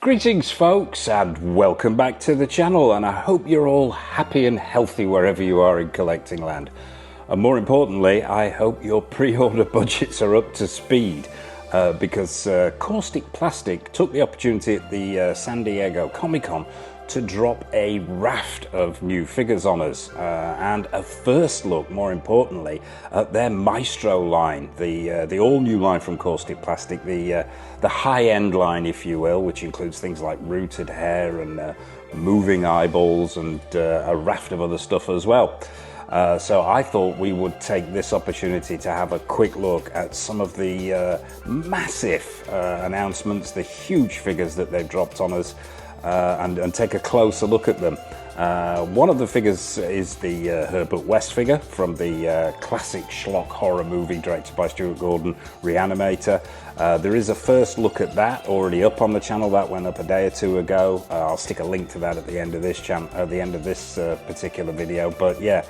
Greetings folks, and welcome back to the channel, and I hope you're all happy and healthy wherever you are in collecting land. And more importantly, I hope your pre-order budgets are up to speed, because Kaustic Plastiks took the opportunity at the San Diego Comic-Con to drop a raft of new figures on us, and a first look, more importantly, at their Maestro line, the all-new line from Kaustic Plastiks, the high-end line, if you will, which includes things like rooted hair and moving eyeballs and a raft of other stuff as well. So I thought we would take this opportunity to have a quick look at some of the massive announcements, the huge figures that they've dropped on us, and take a closer look at them. One of the figures is the Herbert West figure from the classic schlock horror movie directed by Stuart Gordon, Re-Animator. There is a first look at that already up on the channel. That went up a day or two ago. I'll stick a link to that at the end of this particular video. But yeah,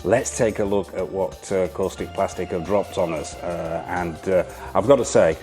let's take a look at what Kaustic Plastiks have dropped on us, and I've got to say,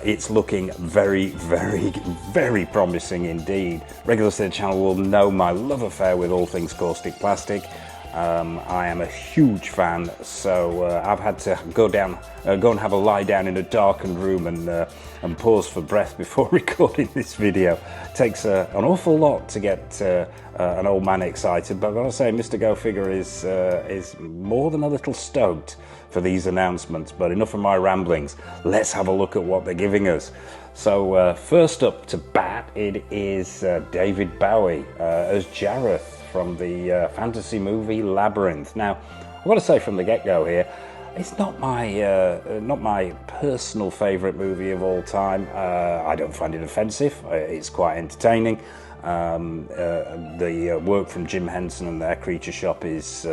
it's looking very, very, very promising indeed. Regulars to the channel will know my love affair with all things Kaustic Plastiks. I am a huge fan, so I've had to go and have a lie down in a darkened room and pause for breath before recording this video. It takes an awful lot to get an old man excited, but I've got to say, Mr. Go Figure is more than a little stoked for these announcements. But enough of my ramblings. Let's have a look at what they're giving us. So first up to bat, it is David Bowie as Jareth from the fantasy movie Labyrinth. Now, I've got to say from the get-go here, it's not my personal favourite movie of all time. I don't find it offensive. It's quite entertaining. The work from Jim Henson and their Creature Shop is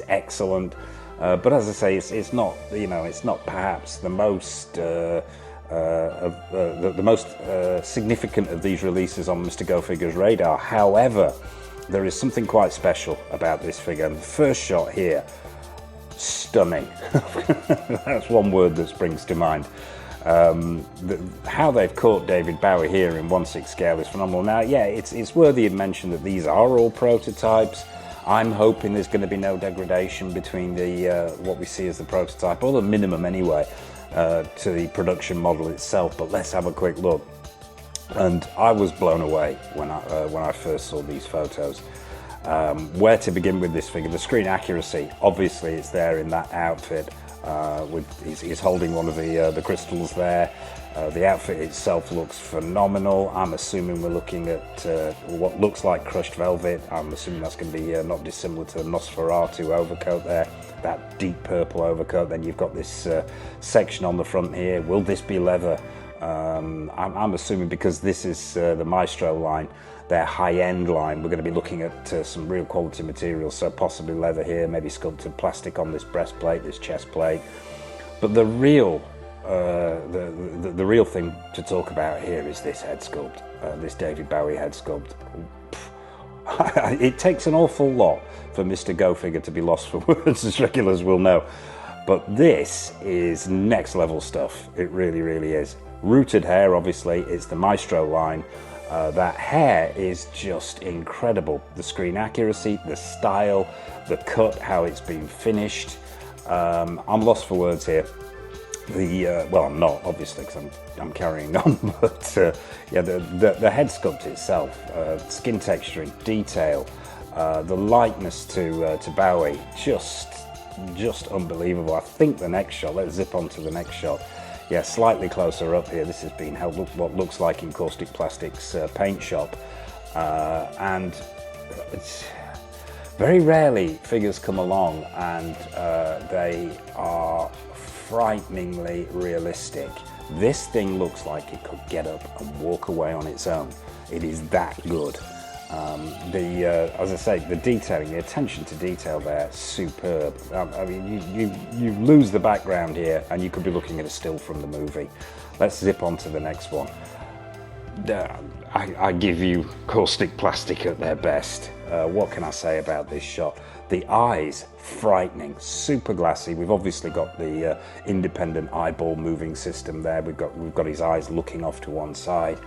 excellent. But as I say, it's not, it's not perhaps the most the most significant of these releases on Mr. Go Figure's radar. However, there is something quite special about this figure. And the first shot here, stunning. That's one word that springs to mind. How they've caught David Bowie here in 1/6 scale is phenomenal. Now, yeah, it's worthy of mention that these are all prototypes. I'm hoping there's going to be no degradation between the what we see as the prototype, or the minimum anyway, to the production model itself. But let's have a quick look. And I was blown away when I first saw these photos. Where to begin with this figure? The screen accuracy, obviously, it's there in that outfit. He's holding one of the crystals there. The outfit itself looks phenomenal. I'm assuming we're looking at what looks like crushed velvet. I'm assuming that's going to be not dissimilar to the Nosferatu overcoat there, that deep purple overcoat. Then you've got this section on the front here. Will this be leather? I'm assuming, because this is the Maestro line, their high-end line, we're going to be looking at some real quality materials, so possibly leather here, maybe sculpted plastic on this breastplate, this chest plate. But the real the real thing to talk about here is this head sculpt, this David Bowie head sculpt. It takes an awful lot for Mr. Go Figure to be lost for words, as regulars will know. But this is next level stuff. It really, really is. Rooted hair, obviously, it's the Maestro line. That hair is just incredible. The screen accuracy, the style, the cut, how it's been finished. I'm lost for words here. Well, I'm not, obviously, because I'm carrying on. But yeah, the head sculpt itself, skin texturing, detail, the likeness to Bowie, just unbelievable. I think the next shot. Let's zip on to the next shot. Yeah, slightly closer up here. This is being held what looks like in Kaustic Plastiks paint shop, and it's very rarely figures come along and they are frighteningly realistic. This thing looks like it could get up and walk away on its own. It is that good. As I say, the detailing, the attention to detail there, superb. I mean, you lose the background here and you could be looking at a still from the movie. Let's zip on to the next one. I give you Kaustic Plastiks at their best. What can I say about this shot? The eyes, frightening, super glassy. We've obviously got the independent eyeball moving system there. We've got his eyes looking off to one side.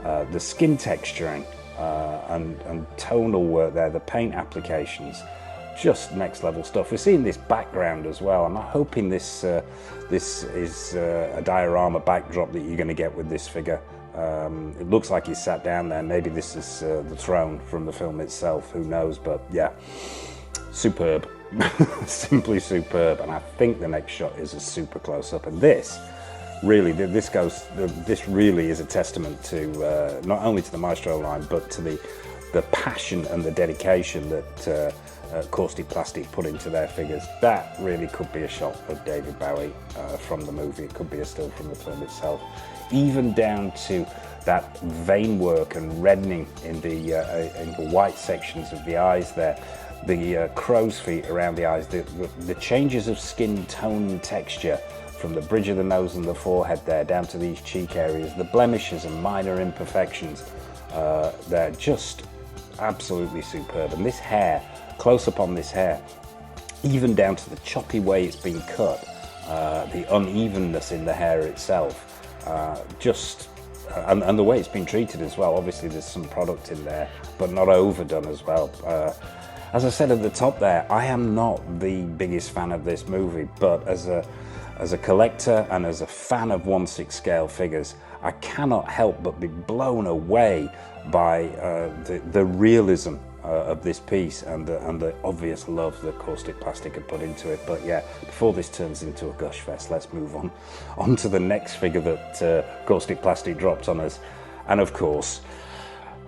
the skin texturing and tonal work there, the paint applications, just next level stuff. We're seeing this background as well. I'm hoping this is a diorama backdrop that you're going to get with this figure. It looks like he's sat down there. Maybe this is the throne from the film itself, who knows, but yeah, superb. Simply superb. And I think the next shot is a super close-up, and this really, this really is a testament to not only to the Maestro line, but to the passion and the dedication that Kaustic Plastiks put into their figures. That really could be a shot of David Bowie from the movie. It could be a still from the film itself, even down to that vein work and reddening in the white sections of the eyes there, the crow's feet around the eyes, the changes of skin tone and texture from the bridge of the nose and the forehead there down to these cheek areas, the blemishes and minor imperfections, they're just absolutely superb. And this hair, close up on this hair, even down to the choppy way it's been cut, the unevenness in the hair itself, and the way it's been treated as well. Obviously there's some product in there, but not overdone as well. As I said at the top there, I am not the biggest fan of this movie, but as a collector and as a fan of 1/6 scale figures, I cannot help but be blown away by the realism of this piece and the obvious love that Kaustic Plastiks had put into it. But yeah, before this turns into a gush fest, let's move on to the next figure that Kaustic Plastiks dropped on us. And of course,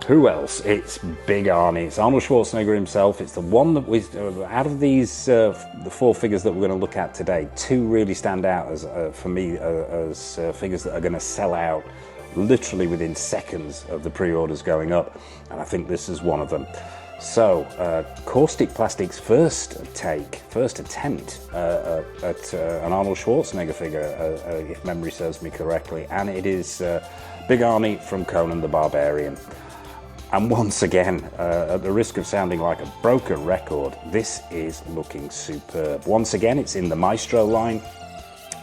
who else? It's Big Arnie. It's Arnold Schwarzenegger himself. It's the one that we, out of these the 4 figures that we're going to look at today, 2 really stand out as for me as figures that are going to sell out literally within seconds of the pre-orders going up, and I think this is one of them. So, Kaustic Plastiks' first attempt at an Arnold Schwarzenegger figure, if memory serves me correctly, and it is Big Arnie from Conan the Barbarian. And once again, at the risk of sounding like a broken record, this is looking superb. Once again, it's in the Maestro line.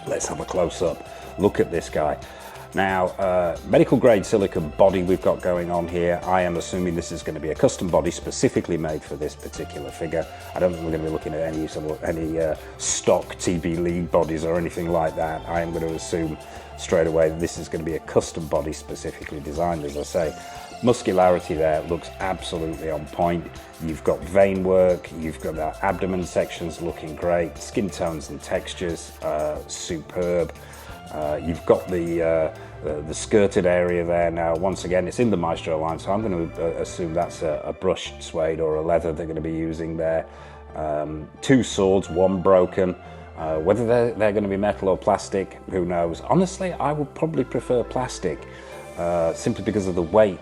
Let's have a close-up look at this guy. Now, medical grade silicone body we've got going on here. I am assuming this is going to be a custom body specifically made for this particular figure. I don't think we're going to be looking at any stock TB lead bodies or anything like that. I am going to assume straight away that this is going to be a custom body specifically designed, as I say. Muscularity there looks absolutely on point. You've got vein work, you've got the abdomen sections looking great, skin tones and textures, superb. You've got the skirted area there. Now, once again, it's in the Maestro line, so I'm going to assume that's a brushed suede or a leather they're going to be using there. 2 swords, 1 broken. Whether they're going to be metal or plastic, who knows? Honestly, I would probably prefer plastic. Simply because of the weight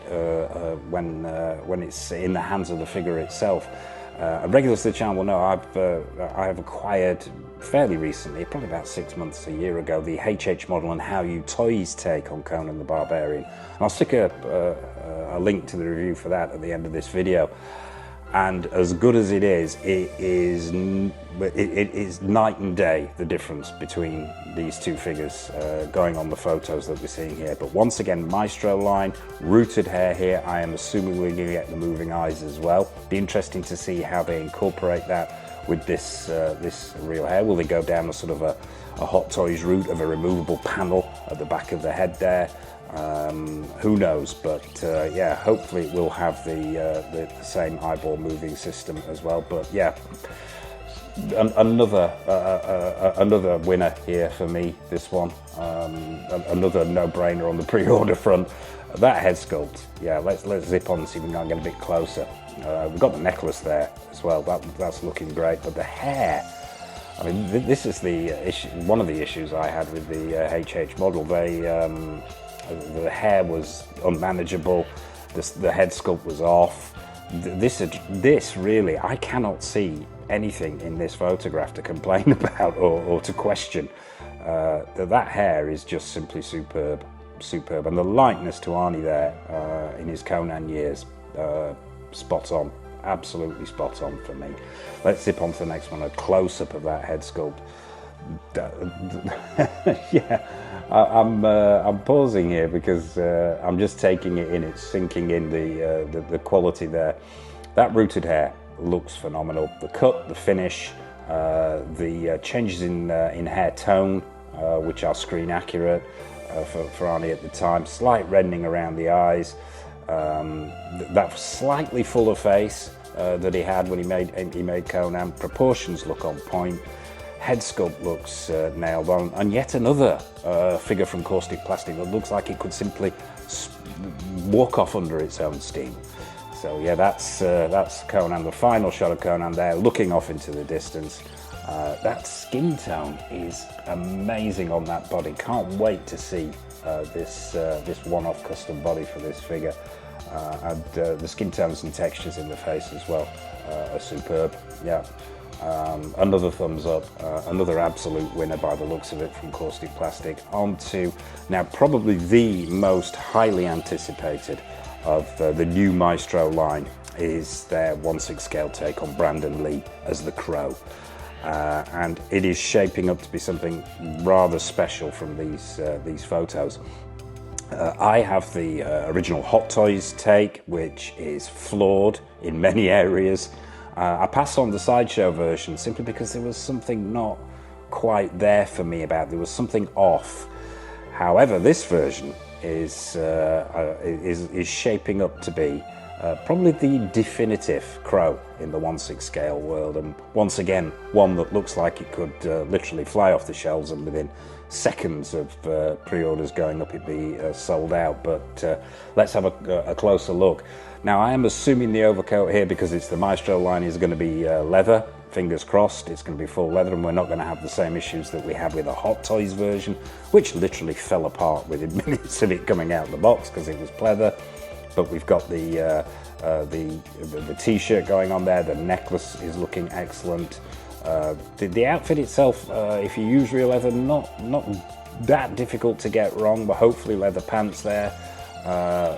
when it's in the hands of the figure itself. Regulars to the channel will know I have acquired fairly recently, probably about 6 months, a year ago, the HH model and How You Toys take on Conan the Barbarian. And I'll stick a link to the review for that at the end of this video. And as good as it is night and day, the difference between these 2 figures going on the photos that we're seeing here. But once again, Maestro line, rooted hair here. I am assuming we're going to get the moving eyes as well. Be interesting to see how they incorporate that with this real hair. Will they go down a sort of a Hot Toys route of a removable panel at the back of the head there? Who knows, but yeah, hopefully it will have the same eyeball moving system as well. But yeah, another winner here for me, this one. Another no-brainer on the pre-order front. That head sculpt, yeah, let's zip on and see if we can get a bit closer. We've got the necklace there as well, that's looking great, but the hair, I mean, this is the issue, one of the issues I had with the HH model. The hair was unmanageable, the head sculpt was off. This really, I cannot see anything in this photograph to complain about or to question. That hair is just simply superb, and the likeness to Arnie there in his Conan years, spot on, absolutely spot on for me. Let's zip on to the next one, a close-up of that head sculpt. Yeah, I'm pausing here because I'm just taking it in. It's sinking in the quality there. That rooted hair looks phenomenal. The cut, the finish, the changes in hair tone, which are screen accurate for Arnie at the time. Slight reddening around the eyes. That slightly fuller face that he had when he made Conan. Proportions look on point. Head sculpt looks nailed on, and yet another figure from Kaustic Plastiks that looks like it could simply walk off under its own steam. So yeah, that's Conan, the final shot of Conan there, looking off into the distance. That skin tone is amazing on that body. Can't wait to see this one-off custom body for this figure. And the skin tones and textures in the face as well are superb. Yeah. Another thumbs up, another absolute winner by the looks of it from Kaustic Plastiks. On to now probably the most highly anticipated of the new Maestro line is their 1/6 scale take on Brandon Lee as the Crow. And it is shaping up to be something rather special from these photos. I have the original Hot Toys take, which is flawed in many areas. I passed on the Sideshow version simply because there was something not quite there for me about it. There was something off. However, this version is shaping up to be probably the definitive Crow in the 1/6 scale world, and once again one that looks like it could literally fly off the shelves and within seconds of pre-orders going up it'd be sold out. But let's have a closer look. Now I am assuming the overcoat here, because it's the Maestro line, is going to be leather. Fingers crossed it's going to be full leather, and we're not going to have the same issues that we had with the Hot Toys version, which literally fell apart within minutes of it coming out of the box because it was pleather. But we've got the t-shirt going on there. The necklace is looking excellent. The outfit itself, if you use real leather, not that difficult to get wrong, but hopefully leather pants there.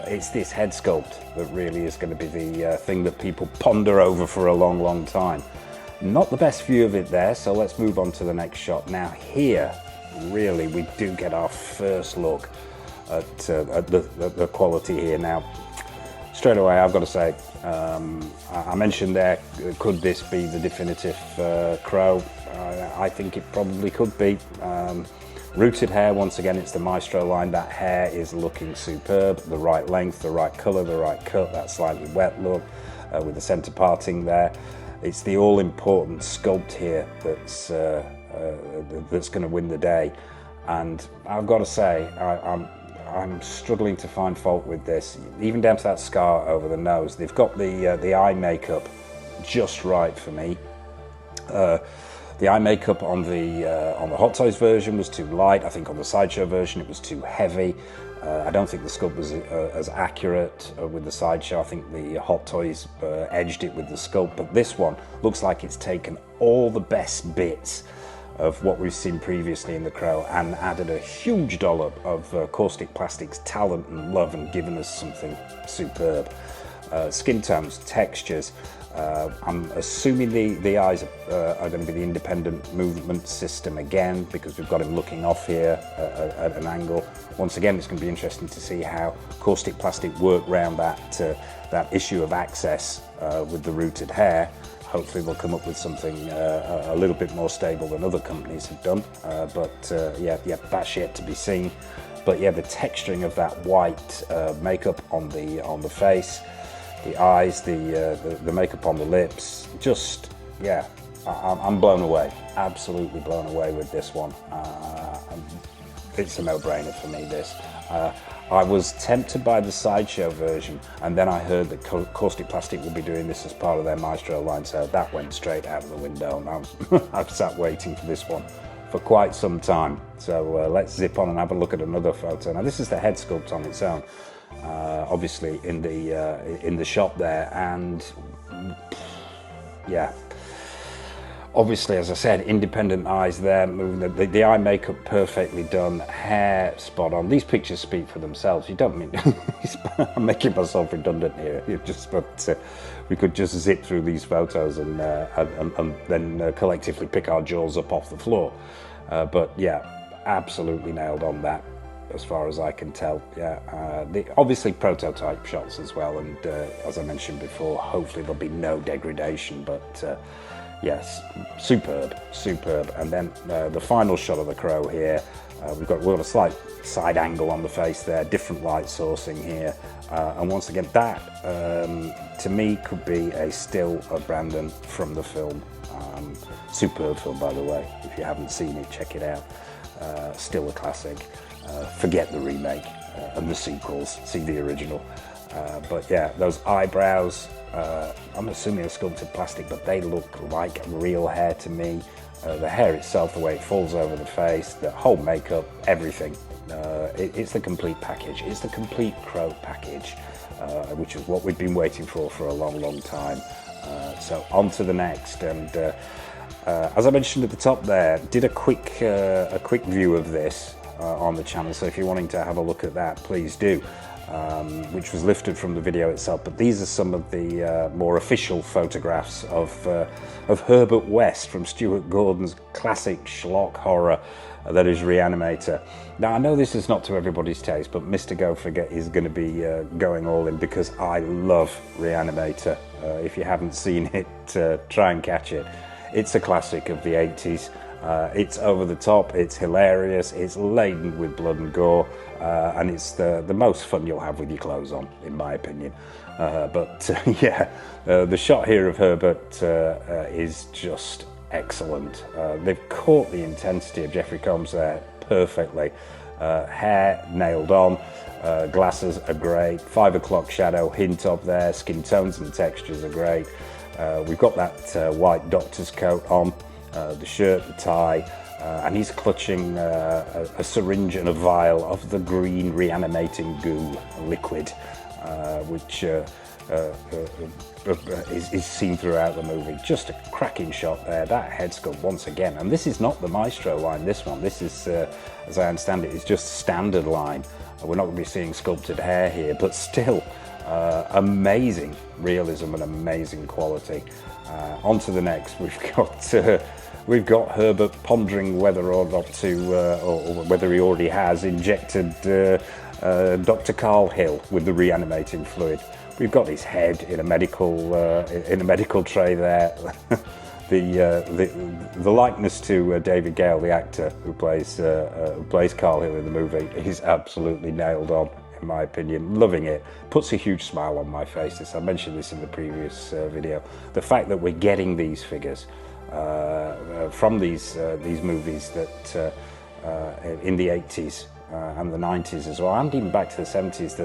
It's this head sculpt that really is going to be the thing that people ponder over for a long time. Not the best view of it there, so let's move on to the next shot. Now here, really, we do get our first look at the quality here. Now, straight away, I've got to say, I mentioned there, could this be the definitive Crow? I think it probably could be. Rooted hair, once again, it's the Maestro line. That hair is looking superb. The right length, the right colour, the right cut, that slightly wet look with the centre parting there. It's the all-important sculpt here that's going to win the day. And I've got to say, I'm struggling to find fault with this, even down to that scar over the nose. They've got the eye makeup just right for me. The eye makeup on the Hot Toys version was too light. I think on the Sideshow version it was too heavy. I don't think the sculpt was as accurate with the Sideshow. I think the Hot Toys edged it with the sculpt, but this one looks like it's taken all the best bits of what we've seen previously in the Crow and added a huge dollop of Kaustic Plastiks talent and love and given us something superb. Skin tones, textures. I'm assuming the eyes are going to be the independent movement system again, because we've got him looking off here at an angle. Once again, it's going to be interesting to see how Kaustic Plastiks work around that issue of access with the rooted hair. Hopefully they'll come up with something a little bit more stable than other companies have done. Yeah, that's yet to be seen. But yeah, the texturing of that white makeup on the face, the eyes, the makeup on the lips, just, yeah, I'm blown away. Absolutely blown away with this one. It's a no-brainer for me, this. I was tempted by the Sideshow version, and then I heard that Kaustic Plastiks will be doing this as part of their Maestro line, so that went straight out of the window. And I've sat waiting for this one for quite some time. So let's zip on and have a look at another photo. Now this is the head sculpt on its own, obviously in the shot there, and yeah. Obviously, as I said, independent eyes there, moving the eye makeup perfectly done, hair spot on. These pictures speak for themselves. You don't mean I'm making myself redundant here. But we could just zip through these photos and then collectively pick our jaws up off the floor. But yeah, absolutely nailed on that, as far as I can tell. Yeah, obviously prototype shots as well, and as I mentioned before, hopefully there'll be no degradation, but yes, superb. And then the final shot of the Crow here, we've got a slight side angle on the face there, different light sourcing here, and once again, that to me could be a still of Brandon from the film. Superb film, by the way. If you haven't seen it, check it out. Still a classic. Forget the remake and the sequels, see the original. But yeah, those eyebrows, I'm assuming they're sculpted plastic, but they look like real hair to me. The hair itself, the way it falls over the face, the whole makeup, everything. It's the complete package. It's the complete Crow package, which is what we've been waiting for a long time. So on to the next, and as I mentioned at the top there, did a quick view of this on the channel, so if you're wanting to have a look at that, please do, which was lifted from the video itself. But these are some of the more official photographs of Herbert West from Stuart Gordon's classic schlock horror that is Re-Animator. Now, I know this is not to everybody's taste, but Mr. Go Forget is going to be going all in, because I love Re-Animator. If you haven't seen it, try and catch it. It's a classic of the 80s. It's over the top, it's hilarious, it's laden with blood and gore, and it's the most fun you'll have with your clothes on, in my opinion. Yeah, the shot here of Herbert is just excellent. They've caught the intensity of Jeffrey Combs there perfectly. Hair nailed on, glasses are great, 5 o'clock shadow hint up there, skin tones and textures are great. We've got that white doctor's coat on, the shirt, the tie, and he's clutching a syringe and a vial of the green reanimating goo liquid, which is seen throughout the movie. Just a cracking shot there. That head sculpt once again, and this is not the Maestro line, this one. This is, as I understand it, is just standard line. We're not going to be seeing sculpted hair here, but still amazing realism and amazing quality. On to the next. We've got Herbert pondering whether or not to, or whether he already has injected Dr. Carl Hill with the reanimating fluid. We've got his head in a medical tray there. The likeness to David Gale, the actor who plays Carl Hill in the movie, is absolutely nailed on, in my opinion. Loving it. Puts a huge smile on my face. I mentioned this in the previous video. The fact that we're getting these figures from these movies that in the 80s and the 90s as well, and even back to the 70s,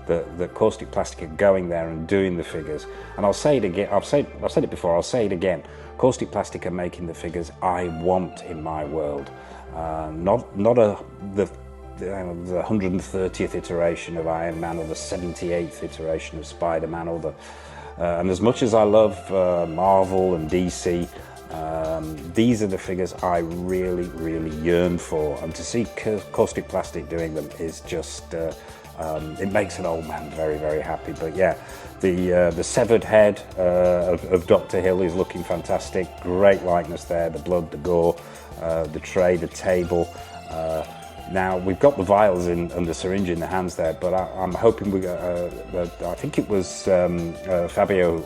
that Caustic Plastik are going there and doing the figures. And I'll say it again. I've said it before. I'll say it again. Caustic Plastik are making the figures I want in my world. Not the 130th iteration of Iron Man, or the 78th iteration of Spider-Man, or and as much as I love Marvel and DC, these are the figures I really yearn for, and to see Caustic Plastik doing them is just it makes an old man very happy. But yeah, the severed head of Dr. Hill is looking fantastic. Great likeness there, the blood, the gore, the tray, the table. Now, we've got the vials and the syringe in the hands there, but I'm hoping I think it was Fabio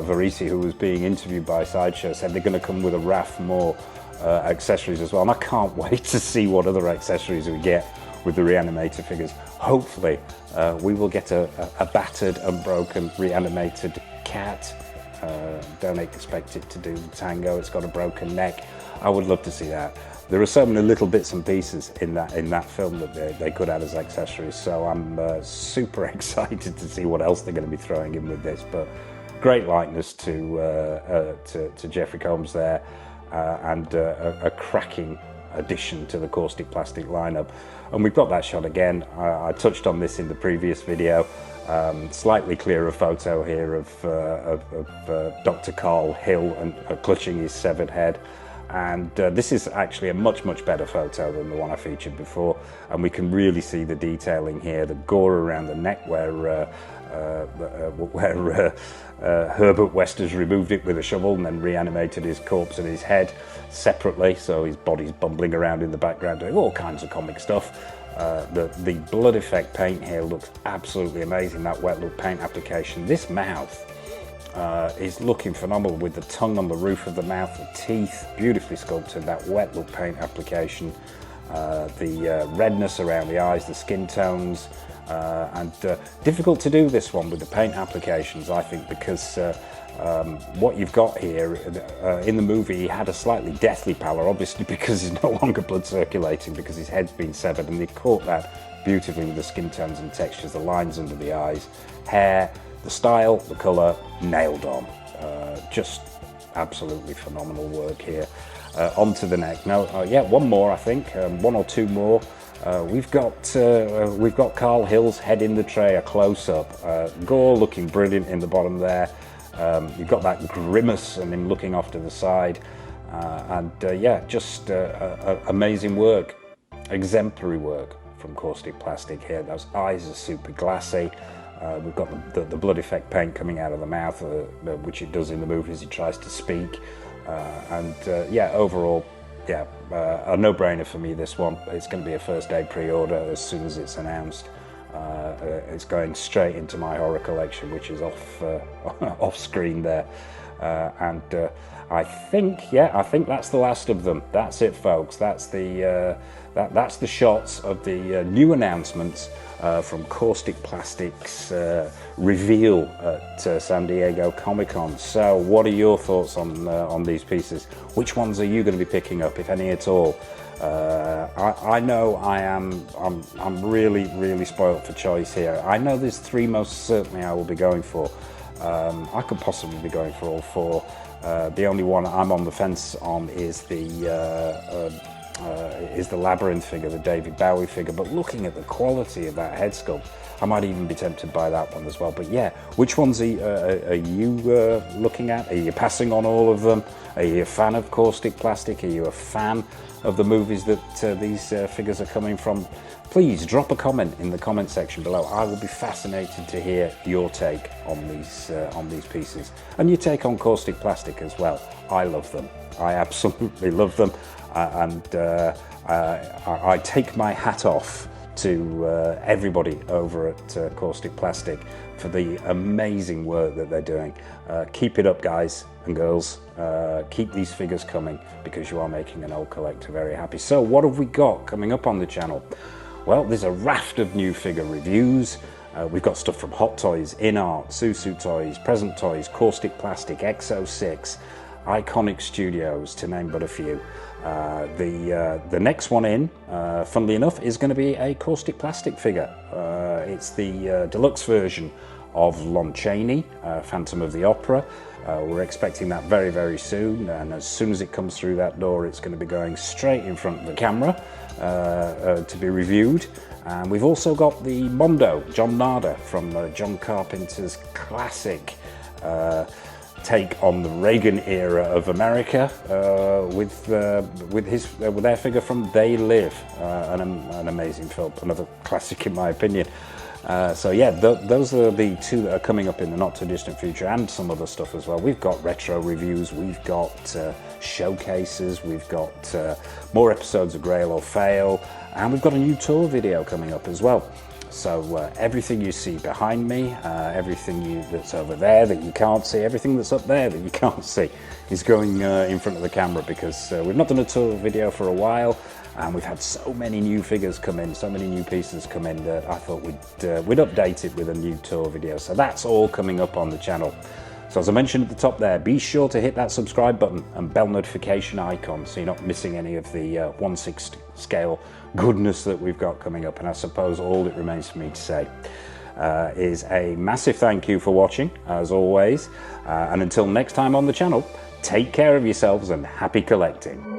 Varese, who was being interviewed by Sideshow, said they're going to come with a raft more accessories as well. And I can't wait to see what other accessories we get with the Re-Animator figures. Hopefully, we will get a battered and broken Re-Animated cat. Don't expect it to do the tango. It's got a broken neck. I would love to see that. There are so many little bits and pieces in that film that they could add as accessories, so I'm super excited to see what else they're going to be throwing in with this. But great likeness to Jeffrey Combs there, and a cracking addition to the Caustic Plastik lineup. And we've got that shot again. I touched on this in the previous video. Slightly clearer photo here of Dr. Carl Hill and clutching his severed head. And this is actually a much better photo than the one I featured before, and we can really see the detailing here, the gore around the neck where where Herbert West has removed it with a shovel and then reanimated his corpse and his head separately, so his body's bumbling around in the background doing all kinds of comic stuff. The blood effect paint here looks absolutely amazing, that wet look paint application. This mouth is looking phenomenal with the tongue on the roof of the mouth, the teeth beautifully sculpted, that wet look paint application, the redness around the eyes, the skin tones, and difficult to do this one with the paint applications, I think, because what you've got here in the movie, he had a slightly deathly pallor, obviously because he's no longer blood circulating because his head's been severed, and they caught that beautifully with the skin tones and textures, the lines under the eyes, hair, the style, the colour, nailed on. Just absolutely phenomenal work here. Onto the neck. Now, yeah, one more, I think, one or two more. We've got Carl Hill's head in the tray, a close-up. Gore looking brilliant in the bottom there. You've got that grimace and him looking off to the side. Yeah, just amazing work, exemplary work from Kaustic Plastik here. Those eyes are super glassy. We've got the blood effect paint coming out of the mouth, which it does in the movie as he tries to speak. Yeah, overall, yeah, a no-brainer for me, this one. It's going to be a first day pre-order as soon as it's announced. It's going straight into my horror collection, which is off screen there. I think that's the last of them. That's it, folks. That's the shots of the new announcements from Kaustic Plastiks reveal at San Diego Comic-Con. So, what are your thoughts on these pieces? Which ones are you going to be picking up, if any at all? I know I'm really spoiled for choice here. I know there's three most certainly I will be going for. I could possibly be going for all four. The only one I'm on the fence on is the Labyrinth figure, the David Bowie figure, but looking at the quality of that head sculpt, I might even be tempted by that one as well. But yeah, which ones are you looking at? Are you passing on all of them? Are you a fan of Kaustic Plastik? Are you a fan of the movies that these figures are coming from? Please drop a comment in the comment section below. I will be fascinated to hear your take on these pieces, and your take on Kaustic Plastik as well. I love them. I absolutely love them. I take my hat off to everybody over at Kaustic Plastik for the amazing work that they're doing. Keep it up, guys and girls. Keep these figures coming, because you are making an old collector very happy. So what have we got coming up on the channel? Well, there's a raft of new figure reviews. We've got stuff from Hot Toys, In Art, Susu Toys, Present Toys, Kaustic Plastik, X06, Iconic Studios, to name but a few. The next one in, funnily enough, is going to be a Kaustic Plastik figure. It's the deluxe version of Lon Chaney, Phantom of the Opera. We're expecting that very soon, and as soon as it comes through that door, it's going to be going straight in front of the camera to be reviewed. And we've also got the Mondo, John Nada, from John Carpenter's classic take on the Reagan era of America, with their figure from They Live, an amazing film, another classic in my opinion. So yeah, those are the two that are coming up in the not too distant future, and some other stuff as well. We've got retro reviews, we've got showcases, we've got more episodes of Grail or Fail, and we've got a new tour video coming up as well. So everything you see behind me, everything that's over there that you can't see, everything that's up there that you can't see is going in front of the camera, because we've not done a tour video for a while, and we've had so many new figures come in, so many new pieces come in, that I thought we'd update it with a new tour video. So that's all coming up on the channel. So as I mentioned at the top there, be sure to hit that subscribe button and bell notification icon so you're not missing any of the 1/6 scale goodness that we've got coming up. And I suppose all that remains for me to say is a massive thank you for watching, as always. And until next time on the channel, take care of yourselves and happy collecting.